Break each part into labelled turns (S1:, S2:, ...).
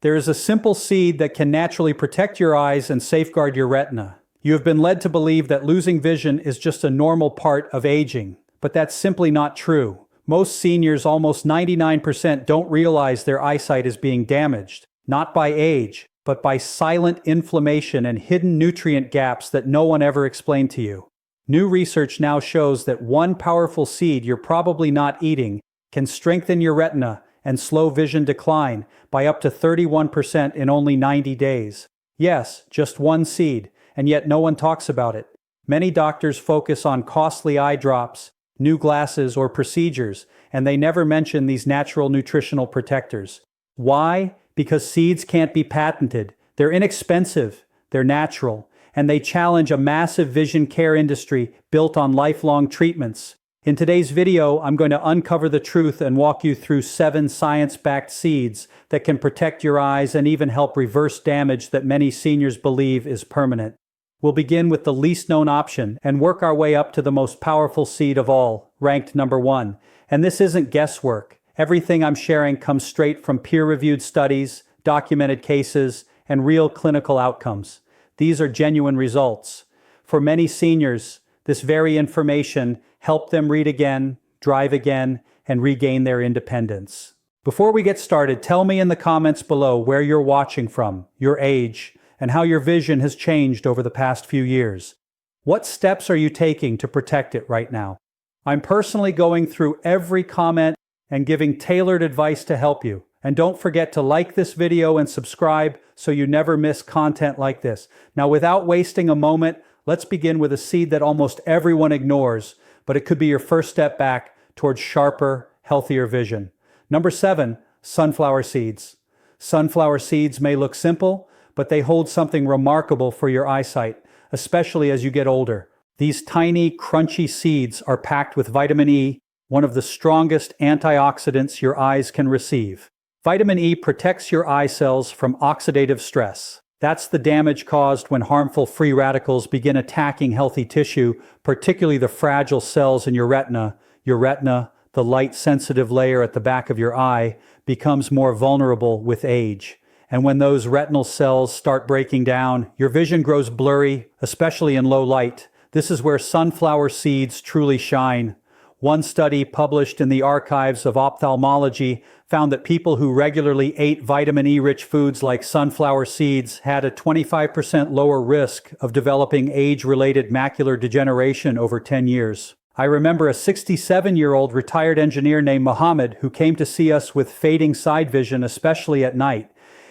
S1: There is a simple seed that can naturally protect your eyes and safeguard your retina. You have been led to believe that losing vision is just a normal part of aging, but that's simply not true. Most seniors, almost 99%, don't realize their eyesight is being damaged, not by age, but by silent inflammation and hidden nutrient gaps that no one ever explained to you. New research now shows that one powerful seed you're probably not eating can strengthen your retina and slow vision decline by up to 31% in only 90 days. Yes, just one seed, and yet no one talks about it. Many doctors focus on costly eye drops, new glasses, or procedures, and they never mention these natural nutritional protectors. Why? Because seeds can't be patented. They're inexpensive, they're natural, and they challenge a massive vision care industry built on lifelong treatments. In today's video, I'm going to uncover the truth and walk you through 7 science-backed seeds that can protect your eyes and even help reverse damage that many seniors believe is permanent. We'll begin with the least known option and work our way up to the most powerful seed of all, ranked number 1. And this isn't guesswork. Everything I'm sharing comes straight from peer-reviewed studies, documented cases, and real clinical outcomes. These are genuine results. For many seniors, this very information helped them read again, drive again, and regain their independence. Before we get started, tell me in the comments below where you're watching from, your age, and how your vision has changed over the past few years. What steps are you taking to protect it right now? I'm personally going through every comment and giving tailored advice to help you. And don't forget to like this video and subscribe so you never miss content like this. Now, without wasting a moment, let's begin with a seed that almost everyone ignores, but it could be your first step back towards sharper, healthier vision. Number 7, sunflower seeds. Sunflower seeds may look simple, but they hold something remarkable for your eyesight, especially as you get older. These tiny, crunchy seeds are packed with vitamin E, one of the strongest antioxidants your eyes can receive. Vitamin E protects your eye cells from oxidative stress. That's the damage caused when harmful free radicals begin attacking healthy tissue, particularly the fragile cells in your retina. Your retina, the light-sensitive layer at the back of your eye, becomes more vulnerable with age. And when those retinal cells start breaking down, your vision grows blurry, especially in low light. This is where sunflower seeds truly shine. One study published in the Archives of Ophthalmology found that people who regularly ate vitamin E-rich foods like sunflower seeds had a 25% lower risk of developing age-related macular degeneration over 10 years. I remember a 67-year-old retired engineer named Mohammed who came to see us with fading side vision, especially at night.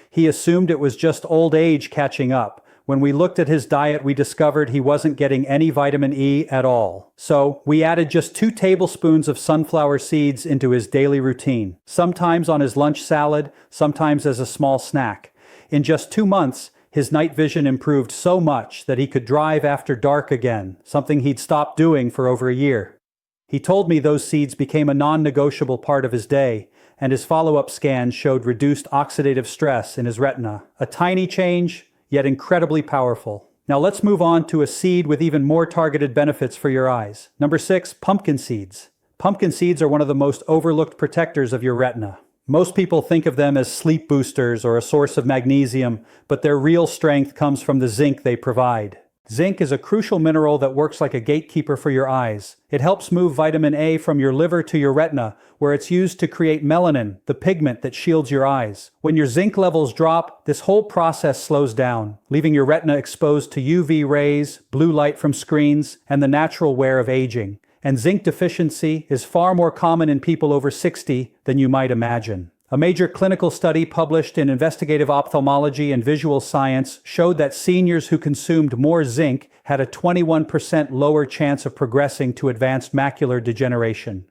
S1: He assumed it was just old age catching up. When we looked at his diet, we discovered he wasn't getting any vitamin E at all. So we added just 2 tablespoons of sunflower seeds into his daily routine, sometimes on his lunch salad, sometimes as a small snack. In just 2 months, his night vision improved so much that he could drive after dark again, something he'd stopped doing for over a year. He told me those seeds became a non-negotiable part of his day, and his follow-up scans showed reduced oxidative stress in his retina. A tiny change, yet incredibly powerful. Now let's move on to a seed with even more targeted benefits for your eyes. Number 6, pumpkin seeds. Pumpkin seeds are one of the most overlooked protectors of your retina. Most people think of them as sleep boosters or a source of magnesium, but their real strength comes from the zinc they provide. Zinc is a crucial mineral that works like a gatekeeper for your eyes. It helps move vitamin A from your liver to your retina, where it's used to create melanin, the pigment that shields your eyes. When your zinc levels drop, this whole process slows down, leaving your retina exposed to UV rays, blue light from screens, and the natural wear of aging. And zinc deficiency is far more common in people over 60 than you might imagine. A major clinical study published in Investigative Ophthalmology and Visual Science showed that seniors who consumed more zinc had a 21% lower chance of progressing to advanced macular degeneration.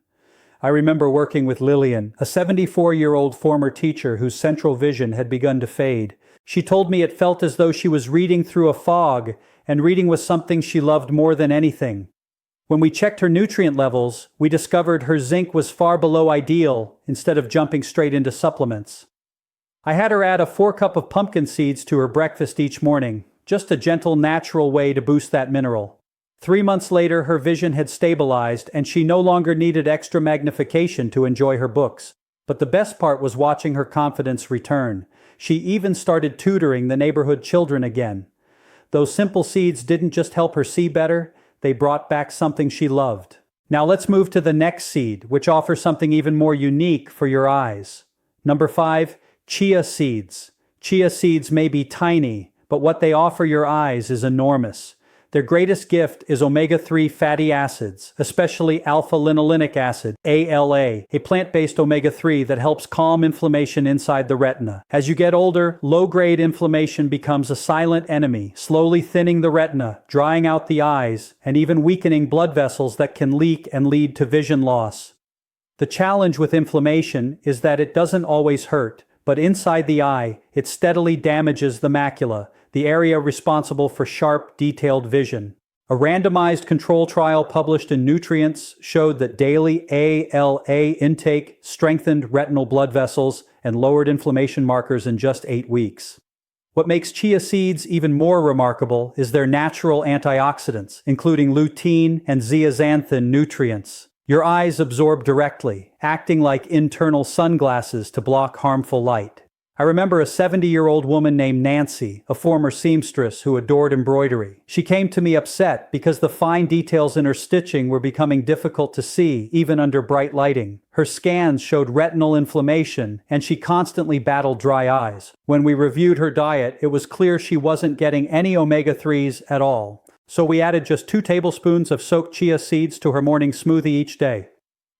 S1: I remember working with Lillian, a 74-year-old former teacher whose central vision had begun to fade. She told me it felt as though she was reading through a fog, and reading was something she loved more than anything. When we checked her nutrient levels, we discovered her zinc was far below ideal instead of jumping straight into supplements. I had her add a 4 cups of pumpkin seeds to her breakfast each morning, just a gentle, natural way to boost that mineral. 3 months later, her vision had stabilized and she no longer needed extra magnification to enjoy her books. But the best part was watching her confidence return. She even started tutoring the neighborhood children again. Those simple seeds didn't just help her see better, they brought back something she loved. Now let's move to the next seed, which offers something even more unique for your eyes. Number 5, chia seeds. Chia seeds may be tiny, but what they offer your eyes is enormous. Their greatest gift is omega-3 fatty acids, especially alpha-linolenic acid, ALA, a plant-based omega-3 that helps calm inflammation inside the retina. As you get older, low-grade inflammation becomes a silent enemy, slowly thinning the retina, drying out the eyes, and even weakening blood vessels that can leak and lead to vision loss. The challenge with inflammation is that it doesn't always hurt, but inside the eye, it steadily damages the macula, the area responsible for sharp, detailed vision. A randomized control trial published in Nutrients showed that daily ALA intake strengthened retinal blood vessels and lowered inflammation markers in just 8 weeks. What makes chia seeds even more remarkable is their natural antioxidants, including lutein and zeaxanthin nutrients. Your eyes absorb directly, acting like internal sunglasses to block harmful light. I remember a 70-year-old woman named Nancy, a former seamstress who adored embroidery. She came to me upset because the fine details in her stitching were becoming difficult to see, even under bright lighting. Her scans showed retinal inflammation, and she constantly battled dry eyes. When we reviewed her diet, it was clear she wasn't getting any omega-3s at all. So we added just 2 tablespoons of soaked chia seeds to her morning smoothie each day.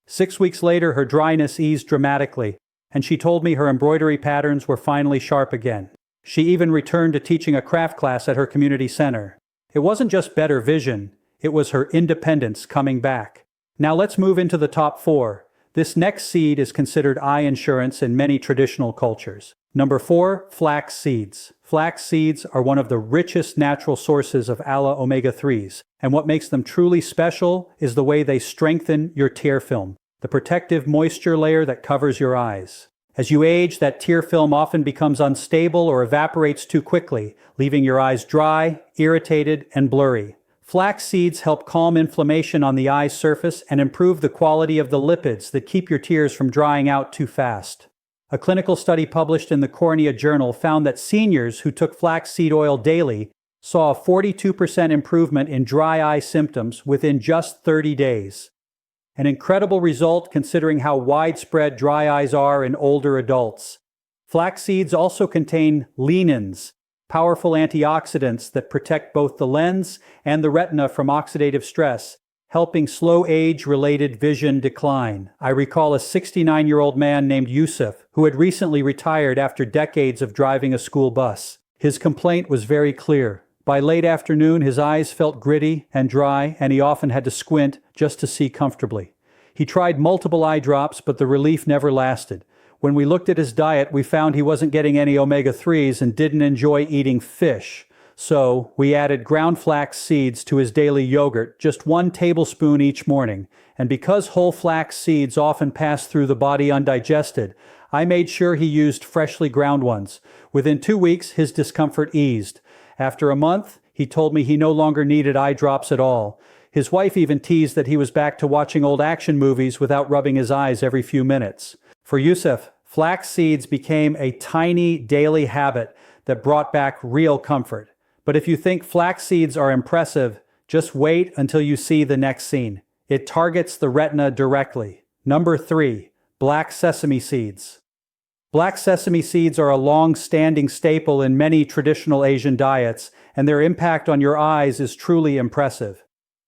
S1: 6 weeks later, her dryness eased dramatically, and she told me her embroidery patterns were finally sharp again. She even returned to teaching a craft class at her community center. It wasn't just better vision, it was her independence coming back. Now let's move into the top 4. This next seed is considered eye insurance in many traditional cultures. Number 4, flax seeds. Flax seeds are one of the richest natural sources of ALA omega-3s, and what makes them truly special is the way they strengthen your tear film, the protective moisture layer that covers your eyes. As you age, that tear film often becomes unstable or evaporates too quickly, leaving your eyes dry, irritated, and blurry. Flax seeds help calm inflammation on the eye's surface and improve the quality of the lipids that keep your tears from drying out too fast. A clinical study published in the Cornea Journal found that seniors who took flaxseed oil daily saw a 42% improvement in dry eye symptoms within just 30 days. An incredible result considering how widespread dry eyes are in older adults. Flax seeds also contain lignans, powerful antioxidants that protect both the lens and the retina from oxidative stress, helping slow age-related vision decline. I recall a 69-year-old man named Yusuf who had recently retired after decades of driving a school bus. His complaint was very clear. By late afternoon, his eyes felt gritty and dry, and he often had to squint just to see comfortably. He tried multiple eye drops, but the relief never lasted. When we looked at his diet, we found he wasn't getting any omega-3s and didn't enjoy eating fish. So we added ground flax seeds to his daily yogurt, just 1 tablespoon each morning. And because whole flax seeds often pass through the body undigested, I made sure he used freshly ground ones. Within 2 weeks, his discomfort eased. After a month, he told me he no longer needed eye drops at all. His wife even teased that he was back to watching old action movies without rubbing his eyes every few minutes. For Yusuf, flax seeds became a tiny daily habit that brought back real comfort. But if you think flax seeds are impressive, just wait until you see the next scene. It targets the retina directly. Number 3, black sesame seeds. Black sesame seeds are a long-standing staple in many traditional Asian diets, and their impact on your eyes is truly impressive.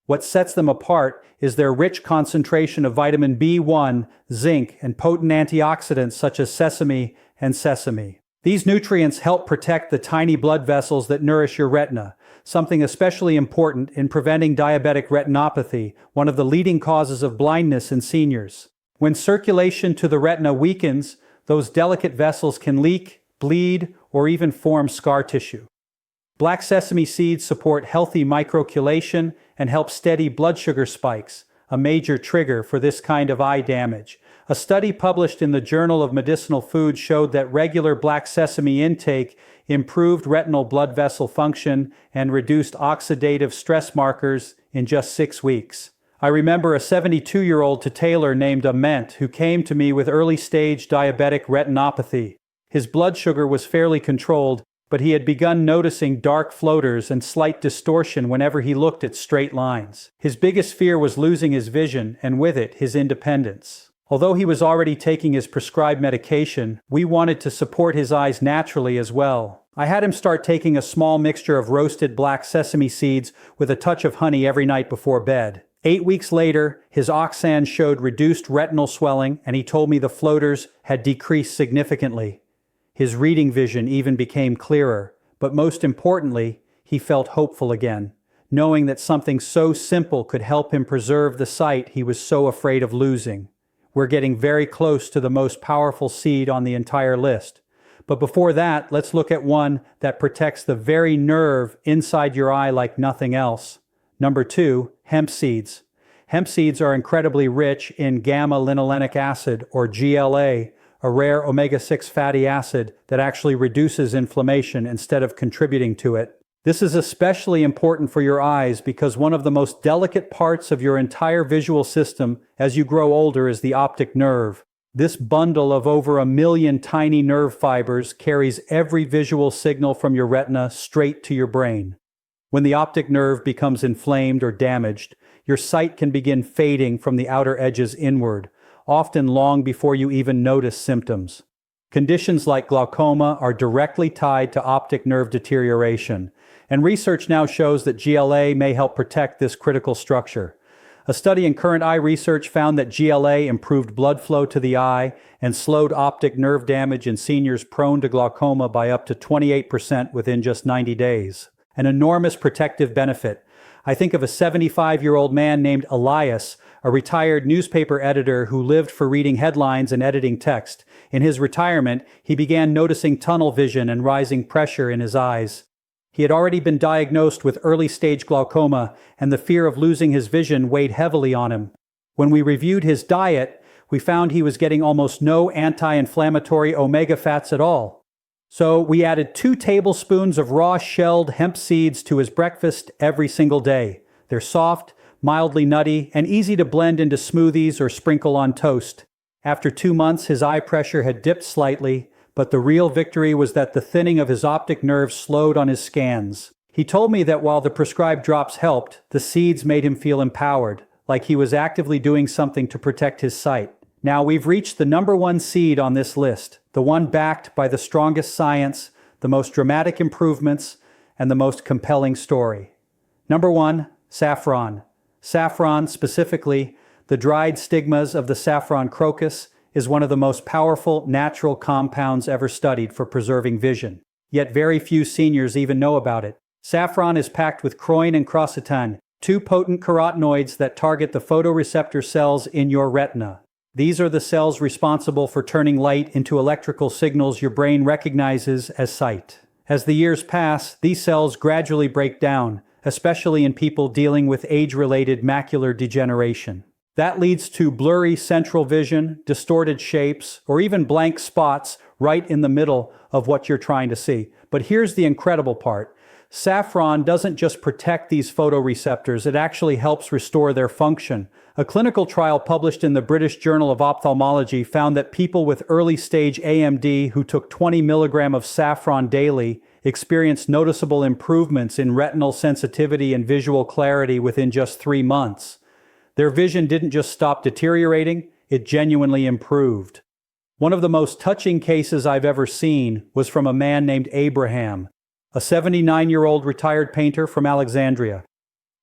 S1: What sets them apart is their rich concentration of vitamin B1, zinc, and potent antioxidants such as sesame and sesame. These nutrients help protect the tiny blood vessels that nourish your retina, something especially important in preventing diabetic retinopathy, one of the leading causes of blindness in seniors. When circulation to the retina weakens, those delicate vessels can leak, bleed, or even form scar tissue. Black sesame seeds support healthy microculation and help steady blood sugar spikes, a major trigger for this kind of eye damage. A study published in the Journal of Medicinal Food showed that regular black sesame intake improved retinal blood vessel function and reduced oxidative stress markers in just 6 weeks. I remember a 72-year-old Taylor named Ament who came to me with early-stage diabetic retinopathy. His blood sugar was fairly controlled, but he had begun noticing dark floaters and slight distortion whenever he looked at straight lines. His biggest fear was losing his vision, and with it, his independence. Although he was already taking his prescribed medication, we wanted to support his eyes naturally as well. I had him start taking a small mixture of roasted black sesame seeds with a touch of honey every night before bed. 8 weeks later, his oxans showed reduced retinal swelling, and he told me the floaters had decreased significantly. His reading vision even became clearer, but most importantly, he felt hopeful again, knowing that something so simple could help him preserve the sight he was so afraid of losing. We're getting very close to the most powerful seed on the entire list. But before that, let's look at one that protects the very nerve inside your eye like nothing else. Number 2, hemp seeds. Hemp seeds are incredibly rich in gamma-linolenic acid, or GLA, a rare omega-6 fatty acid that actually reduces inflammation instead of contributing to it. This is especially important for your eyes because one of the most delicate parts of your entire visual system as you grow older is the optic nerve. This bundle of over 1 million tiny nerve fibers carries every visual signal from your retina straight to your brain. When the optic nerve becomes inflamed or damaged, your sight can begin fading from the outer edges inward, often long before you even notice symptoms. Conditions like glaucoma are directly tied to optic nerve deterioration, and research now shows that GLA may help protect this critical structure. A study in Current Eye Research found that GLA improved blood flow to the eye and slowed optic nerve damage in seniors prone to glaucoma by up to 28% within just 90 days. An enormous protective benefit. I think of a 75-year-old man named Elias, a retired newspaper editor who lived for reading headlines and editing text. In his retirement, he began noticing tunnel vision and rising pressure in his eyes. He had already been diagnosed with early-stage glaucoma, and the fear of losing his vision weighed heavily on him. When we reviewed his diet, we found he was getting almost no anti-inflammatory omega fats at all. So we added 2 tablespoons of raw shelled hemp seeds to his breakfast every single day. They're soft, mildly nutty, and easy to blend into smoothies or sprinkle on toast. After 2 months, his eye pressure had dipped slightly, but the real victory was that the thinning of his optic nerve slowed on his scans. He told me that while the prescribed drops helped, the seeds made him feel empowered, like he was actively doing something to protect his sight. Now we've reached the number 1 seed on this list, the one backed by the strongest science, the most dramatic improvements, and the most compelling story. Number 1, saffron. Saffron, specifically, the dried stigmas of the saffron crocus, is one of the most powerful natural compounds ever studied for preserving vision. Yet very few seniors even know about it. Saffron is packed with chroin and quercetin, 2 potent carotenoids that target the photoreceptor cells in your retina. These are the cells responsible for turning light into electrical signals your brain recognizes as sight. As the years pass, these cells gradually break down, especially in people dealing with age-related macular degeneration. That leads to blurry central vision, distorted shapes, or even blank spots right in the middle of what you're trying to see. But here's the incredible part. Saffron doesn't just protect these photoreceptors, it actually helps restore their function. A clinical trial published in the British Journal of Ophthalmology found that people with early-stage AMD who took 20 milligrams of saffron daily experienced noticeable improvements in retinal sensitivity and visual clarity within just 3 months. Their vision didn't just stop deteriorating, it genuinely improved. One of the most touching cases I've ever seen was from a man named Abraham, a 79-year-old retired painter from Alexandria.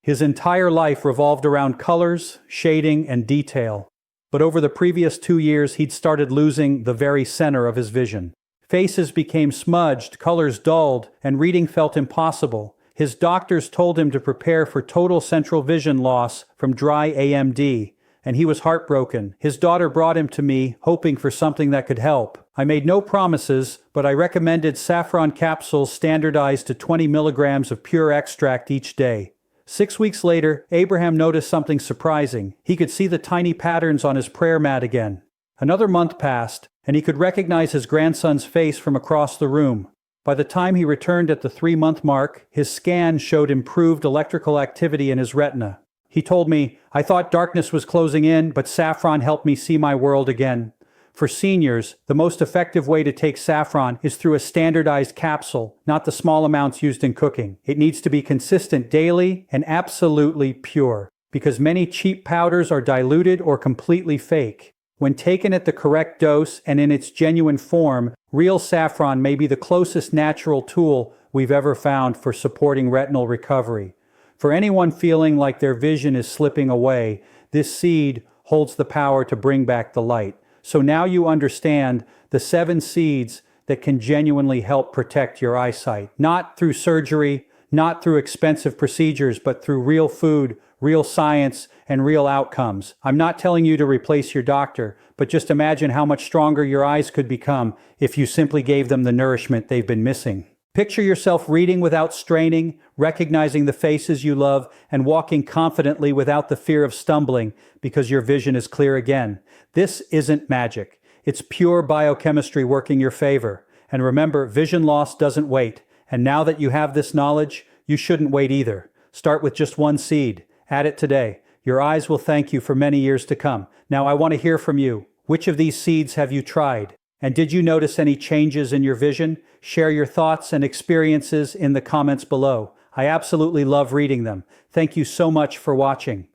S1: His entire life revolved around colors, shading, and detail. But over the previous 2 years, he'd started losing the very center of his vision. Faces became smudged, colors dulled, and reading felt impossible. His doctors told him to prepare for total central vision loss from dry AMD, and he was heartbroken. His daughter brought him to me, hoping for something that could help. I made no promises, but I recommended saffron capsules standardized to 20 milligrams of pure extract each day. 6 weeks later, Abraham noticed something surprising. He could see the tiny patterns on his prayer mat again. Another month passed, and he could recognize his grandson's face from across the room. By the time he returned at the 3-month mark, his scan showed improved electrical activity in his retina. He told me, "I thought darkness was closing in, but saffron helped me see my world again." For seniors, the most effective way to take saffron is through a standardized capsule, not the small amounts used in cooking. It needs to be consistent daily and absolutely pure, because many cheap powders are diluted or completely fake. When taken at the correct dose and in its genuine form, real saffron may be the closest natural tool we've ever found for supporting retinal recovery. For anyone feeling like their vision is slipping away, this seed holds the power to bring back the light. So now you understand the 7 seeds that can genuinely help protect your eyesight. Not through surgery, not through expensive procedures, but through real food, real science, and real outcomes. I'm not telling you to replace your doctor, but just imagine how much stronger your eyes could become if you simply gave them the nourishment they've been missing. Picture yourself reading without straining, recognizing the faces you love, and walking confidently without the fear of stumbling because your vision is clear again. This isn't magic. It's pure biochemistry working your favor. And remember, vision loss doesn't wait. And now that you have this knowledge, you shouldn't wait either. Start with just 1 seed. Add it today. Your eyes will thank you for many years to come. Now I want to hear from you. Which of these seeds have you tried? And did you notice any changes in your vision? Share your thoughts and experiences in the comments below. I absolutely love reading them. Thank you so much for watching.